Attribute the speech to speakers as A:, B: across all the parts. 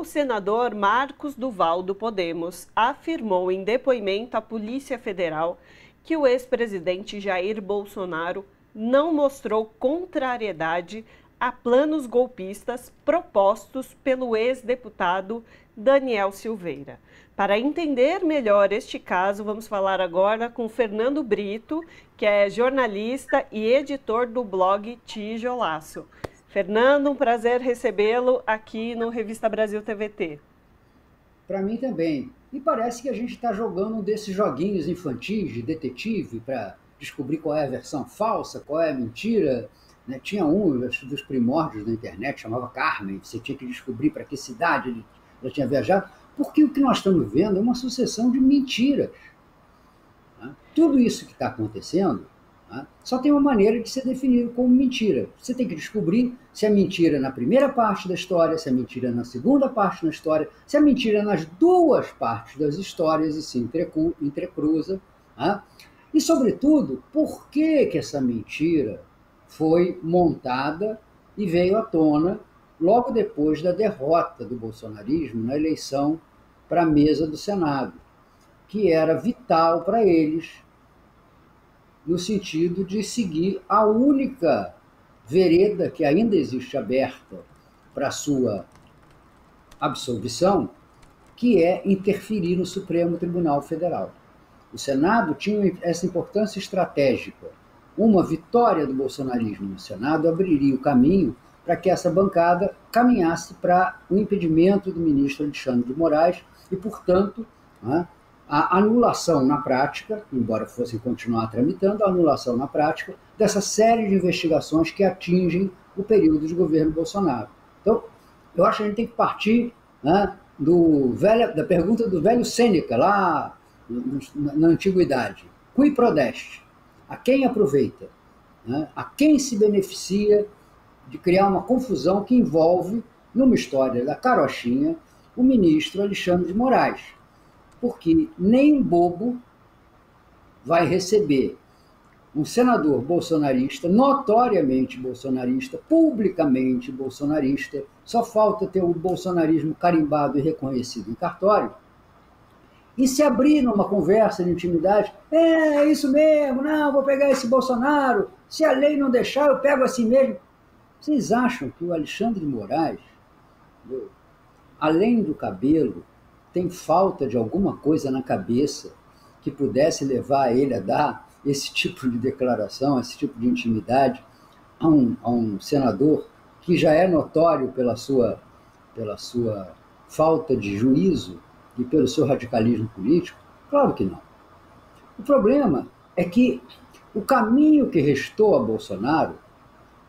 A: O senador Marcos Duval, do Podemos, afirmou em depoimento à Polícia Federal que o ex-presidente Jair Bolsonaro não mostrou contrariedade a planos golpistas propostos pelo ex-deputado Daniel Silveira. Para entender melhor este caso, vamos falar agora com Fernando Brito, que é jornalista e editor do blog Tijolaço. Fernando, um prazer recebê-lo aqui no Revista Brasil TVT.
B: Para mim também. E parece que a gente está jogando um desses joguinhos infantis de detetive para descobrir qual é a versão falsa, qual é a mentira. Né? Tinha um dos primórdios da internet, chamava Carmen, você tinha que descobrir para que cidade ela tinha viajado, porque o que nós estamos vendo é uma sucessão de mentiras. Né? Tudo isso que está acontecendo, né, só tem uma maneira de ser definido como mentira. Você tem que descobrir se é mentira na primeira parte da história, se é mentira na segunda parte da história, se é mentira nas duas partes das histórias e se entrecruza. Né? E, sobretudo, por que essa mentira foi montada e veio à tona logo depois da derrota do bolsonarismo na eleição para a mesa do Senado, que era vital para eles, no sentido de seguir a única vereda que ainda existe aberta para a sua absolvição, que é interferir no Supremo Tribunal Federal. O Senado tinha essa importância estratégica. Uma vitória do bolsonarismo no Senado abriria o caminho para que essa bancada caminhasse para o impedimento do ministro Alexandre de Moraes e, portanto, a anulação na prática, embora fossem continuar tramitando, a anulação na prática dessa série de investigações que atingem o período de governo Bolsonaro. Então, eu acho que a gente tem que partir, né, da pergunta do velho Sêneca, lá na antiguidade. Cui prodeste? A quem aproveita? Né? A quem se beneficia de criar uma confusão que envolve, numa história da carochinha, o ministro Alexandre de Moraes? Porque nem um bobo vai receber um senador bolsonarista, notoriamente bolsonarista, publicamente bolsonarista, só falta ter o bolsonarismo carimbado e reconhecido em cartório, e se abrir numa conversa de intimidade, é isso mesmo, não, vou pegar esse Bolsonaro, se a lei não deixar, eu pego assim mesmo. Vocês acham que o Alexandre de Moraes, além do cabelo, tem falta de alguma coisa na cabeça que pudesse levar ele a dar esse tipo de declaração, esse tipo de intimidade a um senador que já é notório pela sua falta de juízo e pelo seu radicalismo político? Claro que não. O problema é que o caminho que restou a Bolsonaro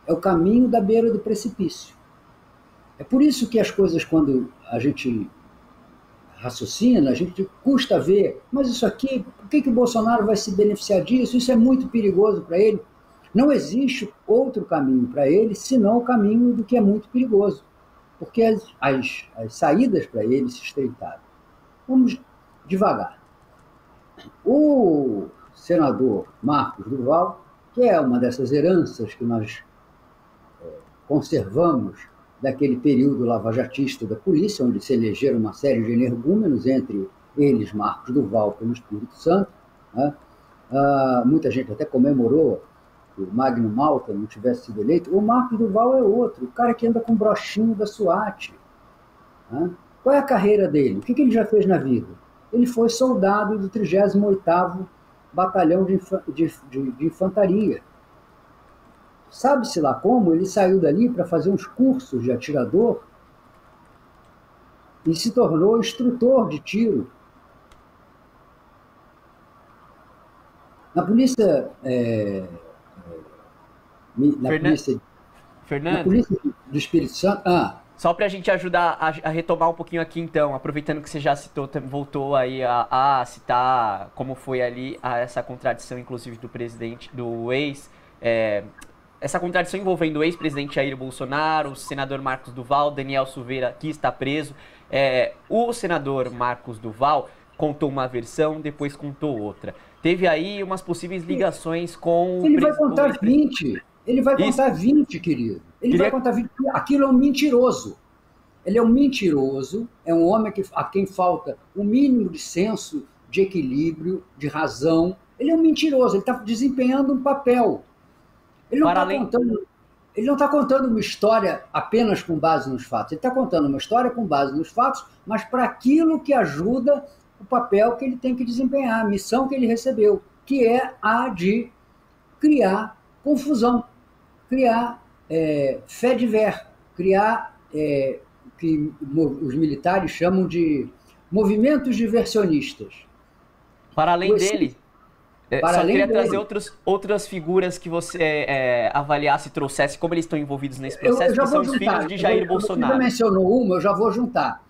B: é o caminho da beira do precipício. É por isso que as coisas, quando a gente raciocina, a gente custa ver, mas isso aqui, por que o Bolsonaro vai se beneficiar disso? Isso é muito perigoso para ele. Não existe outro caminho para ele, senão o caminho do que é muito perigoso, porque as saídas para ele se estreitaram. Vamos devagar. O senador Marcos Duval, que é uma dessas heranças que nós conservamos daquele período lavajatista da polícia, onde se elegeram uma série de energúmenos, entre eles Marcos Duval pelo Espírito Santo. Né? Muita gente até comemorou que o Magno Malta não tivesse sido eleito. O Marcos Duval é outro, o cara que anda com brochinho da SWAT. Né? Qual é a carreira dele? O que ele já fez na vida? Ele foi soldado do 38º Batalhão de Infantaria. Sabe-se lá como ele saiu dali para fazer uns cursos de atirador e se tornou instrutor de tiro. Na polícia... na polícia do Espírito Santo...
C: Só para a gente ajudar a retomar um pouquinho aqui, então, aproveitando que você já citou, voltou aí a citar como foi ali essa contradição, inclusive, do presidente, do ex... essa contradição envolvendo o ex-presidente Jair Bolsonaro, o senador Marcos Duval, Daniel Silveira, que está preso. O senador Marcos Duval contou uma versão, depois contou outra. Teve aí umas possíveis ligações com...
B: Ele vai contar 20. Ele vai contar 20, querido. Ele vai contar 20. Aquilo é um mentiroso. Ele é um mentiroso, é um homem a quem falta o mínimo de senso, de equilíbrio, de razão. Ele é um mentiroso, ele está desempenhando um papel. Ele não está contando, ele não está contando uma história apenas com base nos fatos. Ele está contando uma história com base nos fatos, mas para aquilo que ajuda o papel que ele tem que desempenhar, a missão que ele recebeu, que é a de criar confusão, criar fé de ver, criar que os militares chamam de movimentos diversionistas.
C: Para além dele, só queria trazer outras figuras que você avaliasse e trouxesse, como eles estão envolvidos nesse processo, que são os filhos de Jair Bolsonaro.
B: Você mencionou uma, eu já vou juntar.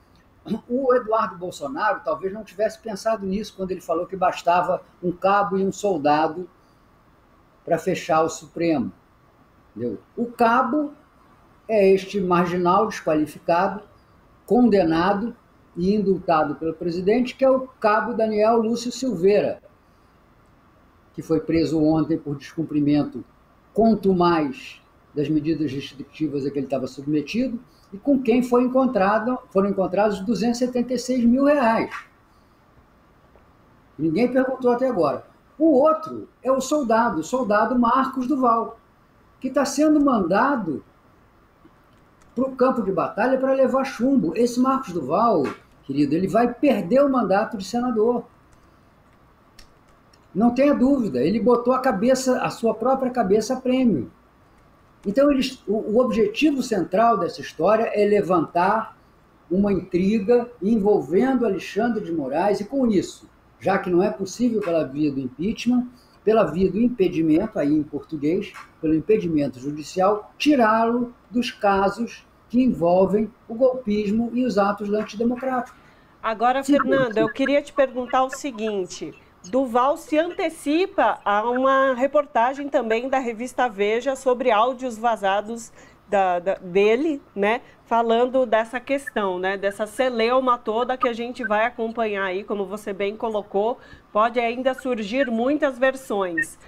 B: O Eduardo Bolsonaro talvez não tivesse pensado nisso quando ele falou que bastava um cabo e um soldado para fechar o Supremo. Entendeu? O cabo é este marginal desqualificado, condenado e indultado pelo presidente, que é o cabo Daniel Lúcio Silveira, que foi preso ontem por descumprimento contumaz das medidas restritivas a que ele estava submetido, e com quem foram encontrados R$276 mil. Ninguém perguntou até agora. O outro é o soldado Marcos Duval, que está sendo mandado para o campo de batalha para levar chumbo. Esse Marcos Duval, querido, ele vai perder o mandato de senador. Não tenha dúvida, ele botou a sua própria cabeça a prêmio. Então, o objetivo central dessa história é levantar uma intriga envolvendo Alexandre de Moraes e, com isso, já que não é possível pela via do impeachment, pela via do impedimento, aí em português, pelo impedimento judicial, tirá-lo dos casos que envolvem o golpismo e os atos antidemocráticos.
A: Agora, Fernanda, eu queria te perguntar o seguinte: Duval se antecipa a uma reportagem também da revista Veja sobre áudios vazados dele, né, falando dessa questão, né, dessa celeuma toda que a gente vai acompanhar aí, como você bem colocou, pode ainda surgir muitas versões.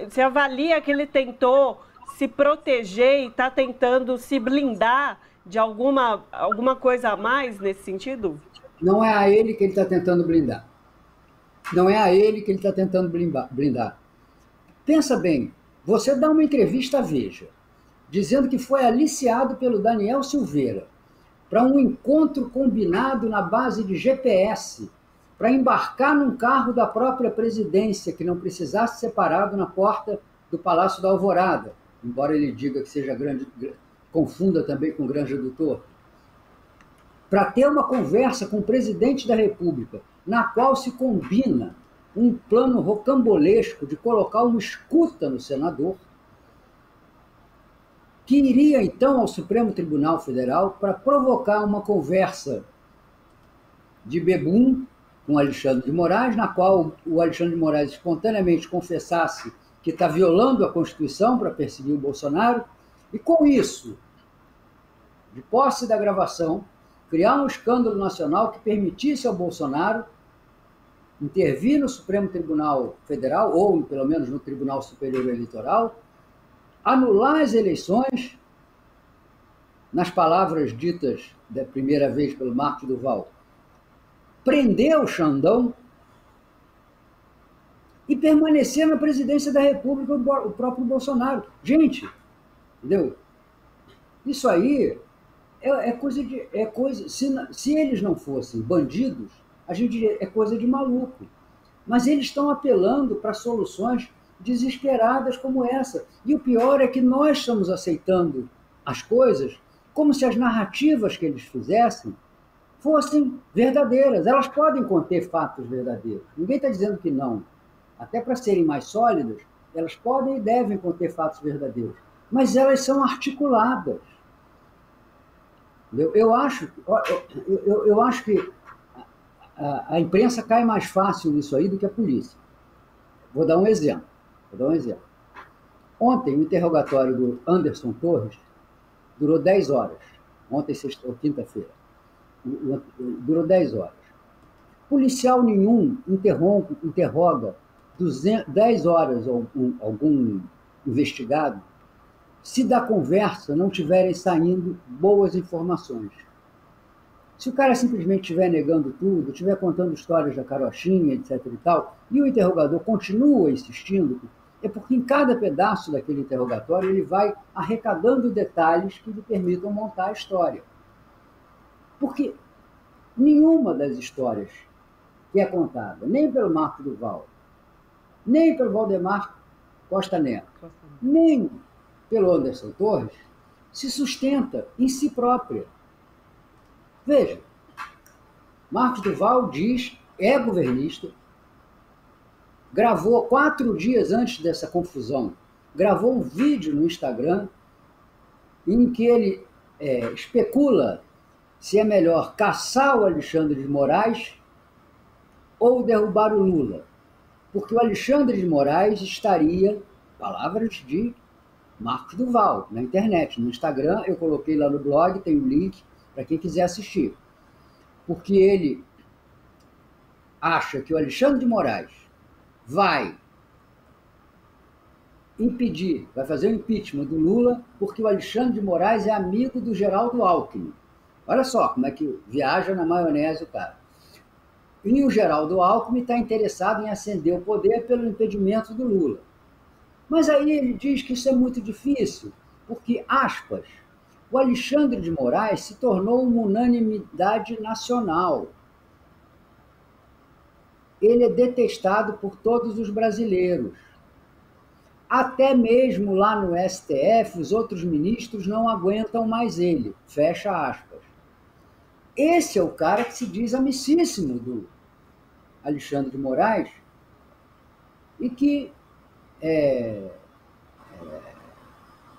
A: Você avalia que ele tentou se proteger e está tentando se blindar de alguma coisa a mais nesse sentido?
B: Não é a ele que ele está tentando blindar. Não é a ele que ele está tentando blindar. Pensa bem, você dá uma entrevista à Veja, dizendo que foi aliciado pelo Daniel Silveira para um encontro combinado na base de GPS, para embarcar num carro da própria presidência, que não precisasse ser parado na porta do Palácio da Alvorada, embora ele diga que seja confunda também com Granja do Torto, para ter uma conversa com o presidente da República, na qual se combina um plano rocambolesco de colocar uma escuta no senador, que iria então ao Supremo Tribunal Federal para provocar uma conversa de bebum com Alexandre de Moraes, na qual o Alexandre de Moraes espontaneamente confessasse que está violando a Constituição para perseguir o Bolsonaro, e com isso, de posse da gravação, criar um escândalo nacional que permitisse ao Bolsonaro intervir no Supremo Tribunal Federal, ou pelo menos no Tribunal Superior Eleitoral, anular as eleições, nas palavras ditas da primeira vez pelo Marcos Duval, prender o Xandão e permanecer na presidência da República o próprio Bolsonaro. Gente, entendeu? Isso aí é coisa. Se eles não fossem bandidos, a gente diria, é coisa de maluco. Mas eles estão apelando para soluções desesperadas como essa. E o pior é que nós estamos aceitando as coisas como se as narrativas que eles fizessem fossem verdadeiras. Elas podem conter fatos verdadeiros. Ninguém está dizendo que não. Até para serem mais sólidas, elas podem e devem conter fatos verdadeiros. Mas elas são articuladas. Eu acho que a imprensa cai mais fácil nisso aí do que a polícia. Vou dar um exemplo. Ontem, o interrogatório do Anderson Torres durou 10 horas. Ontem, sexta ou quinta-feira. Durou 10 horas. Policial nenhum interroga 10 horas algum investigado se da conversa não tiverem saindo boas informações. Se o cara simplesmente estiver negando tudo, estiver contando histórias da carochinha, etc. e tal, e o interrogador continua insistindo, é porque em cada pedaço daquele interrogatório ele vai arrecadando detalhes que lhe permitam montar a história. Porque nenhuma das histórias que é contada, nem pelo Marcos Duval, nem pelo Valdemar Costa Neto, nem pelo Anderson Torres, se sustenta em si própria. Veja, Marcos Duval é governista, gravou 4 dias antes dessa confusão, gravou um vídeo no Instagram em que ele especula se é melhor caçar o Alexandre de Moraes ou derrubar o Lula. Porque o Alexandre de Moraes estaria, palavras de Marcos Duval, na internet, no Instagram, eu coloquei lá no blog, tem um link para quem quiser assistir. Porque ele acha que o Alexandre de Moraes vai impedir, vai fazer o impeachment do Lula, porque o Alexandre de Moraes é amigo do Geraldo Alckmin. Olha só como é que viaja na maionese o cara. E o Geraldo Alckmin está interessado em ascender o poder pelo impedimento do Lula. Mas aí ele diz que isso é muito difícil, porque, aspas, o Alexandre de Moraes se tornou uma unanimidade nacional. Ele é detestado por todos os brasileiros. Até mesmo lá no STF, os outros ministros não aguentam mais ele. Fecha aspas. Esse é o cara que se diz amicíssimo do Alexandre de Moraes e que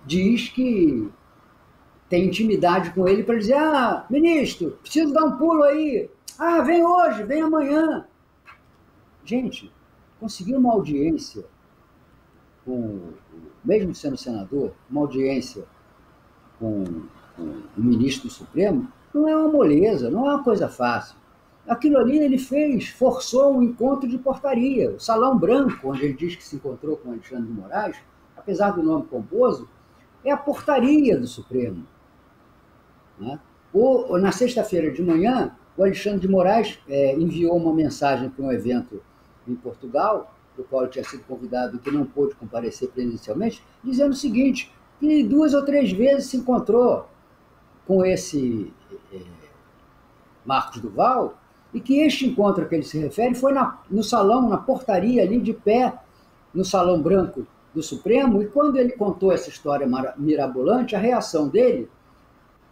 B: diz que tem intimidade com ele para dizer: ah, ministro, preciso dar um pulo aí. Ah, vem hoje, vem amanhã. Gente, conseguir uma audiência mesmo sendo senador, uma audiência com o ministro do Supremo, não é uma moleza, não é uma coisa fácil. Aquilo ali ele forçou um encontro de portaria. O Salão Branco, onde ele diz que se encontrou com Alexandre de Moraes, apesar do nome pomposo, é a portaria do Supremo. Né? Na sexta-feira de manhã, o Alexandre de Moraes enviou uma mensagem para um evento em Portugal, do qual ele tinha sido convidado e que não pôde comparecer presencialmente, dizendo o seguinte, que 2 ou 3 vezes se encontrou com esse Marcos Duval, e que este encontro a que ele se refere foi no salão, na portaria ali de pé, no Salão Branco do Supremo, e quando ele contou essa história mirabolante, a reação dele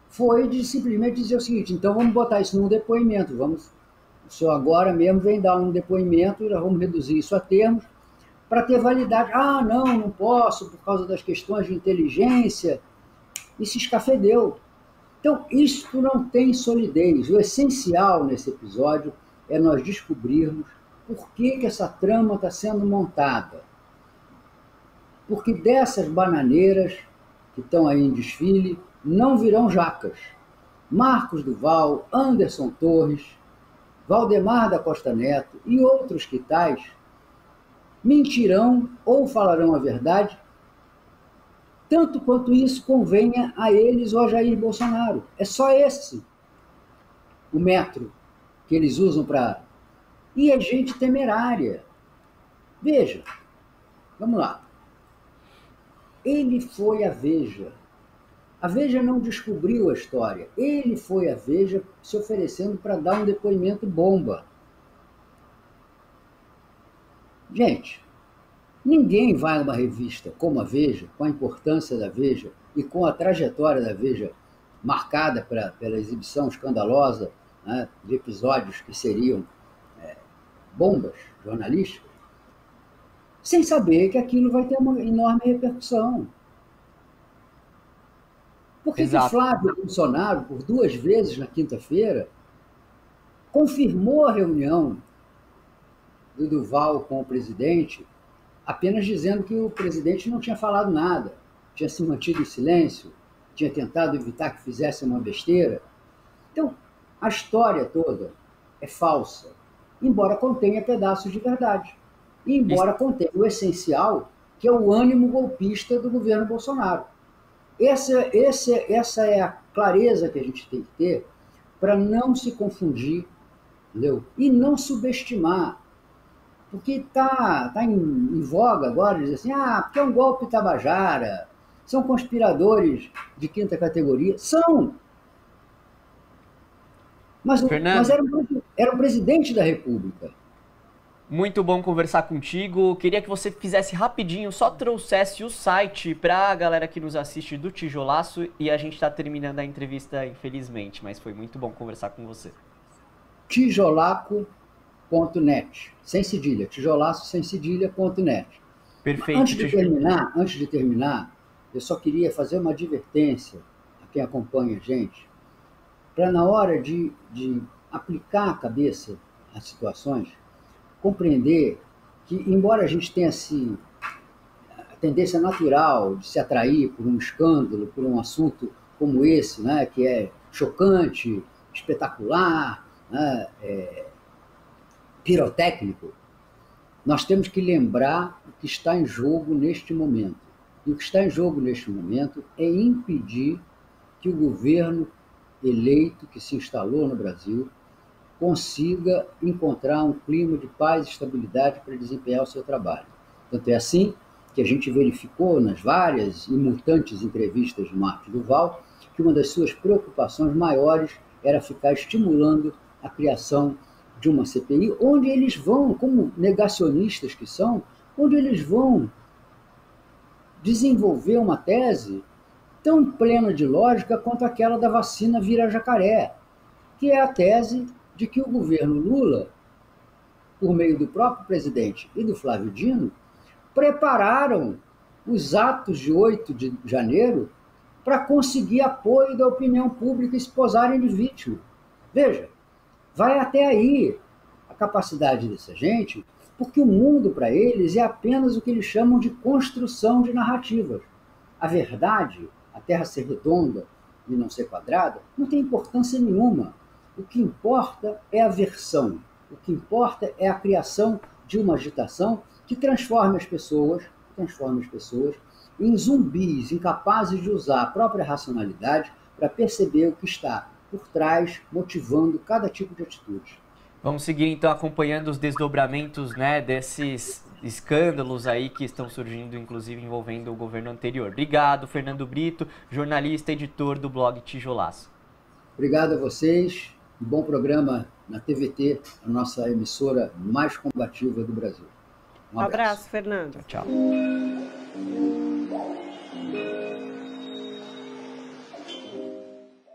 B: foi de simplesmente dizer o seguinte: então vamos botar isso num depoimento, o senhor agora mesmo vem dar um depoimento e nós vamos reduzir isso a termos para ter validade. Ah, não posso por causa das questões de inteligência, e se escafedeu. Então, isso não tem solidez. O essencial nesse episódio é nós descobrirmos por que essa trama está sendo montada. Porque dessas bananeiras que estão aí em desfile, não virão jacas. Marcos Duval, Anderson Torres, Valdemar da Costa Neto e outros que tais mentirão ou falarão a verdade, tanto quanto isso convenha a eles ou a Jair Bolsonaro. É só esse o metro que eles usam para... E é gente temerária. Veja, vamos lá. Ele foi a Veja. A Veja não descobriu a história. Ele foi a Veja se oferecendo para dar um depoimento bomba. Gente, ninguém vai a uma revista como a Veja, com a importância da Veja e com a trajetória da Veja marcada pela exibição escandalosa, né, de episódios que seriam bombas jornalísticas, sem saber que aquilo vai ter uma enorme repercussão. Por que Flávio Bolsonaro, por 2 vezes na quinta-feira, confirmou a reunião do Duval com o presidente, apenas dizendo que o presidente não tinha falado nada, tinha se mantido em silêncio, tinha tentado evitar que fizesse uma besteira? Então, a história toda é falsa, embora contenha pedaços de verdade, e embora contenha o essencial, que é o ânimo golpista do governo Bolsonaro. Essa é a clareza que a gente tem que ter para não se confundir, entendeu? E não subestimar. Porque está em voga agora dizer assim, porque é um golpe tabajara, são conspiradores de quinta categoria. São! Mas
C: Fernando,
B: era o presidente da República.
C: muito bom conversar contigo. Queria que você fizesse rapidinho, só trouxesse o site para a galera que nos assiste do Tijolaço e a gente está terminando a entrevista, infelizmente, mas foi muito bom conversar com você.
B: Tijolaco.net, sem cedilha, tijolaço sem cedilha.net.
C: Perfeito.
B: Antes de terminar, eu só queria fazer uma advertência a quem acompanha a gente, para na hora de aplicar a cabeça às situações, compreender que, embora a gente tenha a tendência natural de se atrair por um escândalo, por um assunto como esse, né, que é chocante, espetacular, né, pirotécnico, nós temos que lembrar o que está em jogo neste momento. E o que está em jogo neste momento é impedir que o governo eleito que se instalou no Brasil consiga encontrar um clima de paz e estabilidade para desempenhar o seu trabalho. Tanto é assim que a gente verificou nas várias e mutantes entrevistas de Marcos Duval que uma das suas preocupações maiores era ficar estimulando a criação de uma CPI, onde eles vão, como negacionistas que são, onde eles vão desenvolver uma tese tão plena de lógica quanto aquela da vacina vira-jacaré, que é a tese de que o governo Lula, por meio do próprio presidente e do Flávio Dino, prepararam os atos de 8 de janeiro para conseguir apoio da opinião pública e se posarem de vítima. Veja, vai até aí a capacidade dessa gente, porque o mundo para eles é apenas o que eles chamam de construção de narrativas. A verdade, a Terra ser redonda e não ser quadrada, não tem importância nenhuma. O que importa é a versão. O que importa é a criação de uma agitação que transforme as pessoas em zumbis, incapazes de usar a própria racionalidade para perceber o que está por trás, motivando cada tipo de atitude.
C: Vamos seguir então acompanhando os desdobramentos, né, desses escândalos aí que estão surgindo, inclusive envolvendo o governo anterior. Obrigado, Fernando Brito, jornalista e editor do blog Tijolaço.
B: Obrigado a vocês. Um bom programa na TVT, a nossa emissora mais combativa do Brasil.
A: Um abraço, Fernando.
C: Tchau.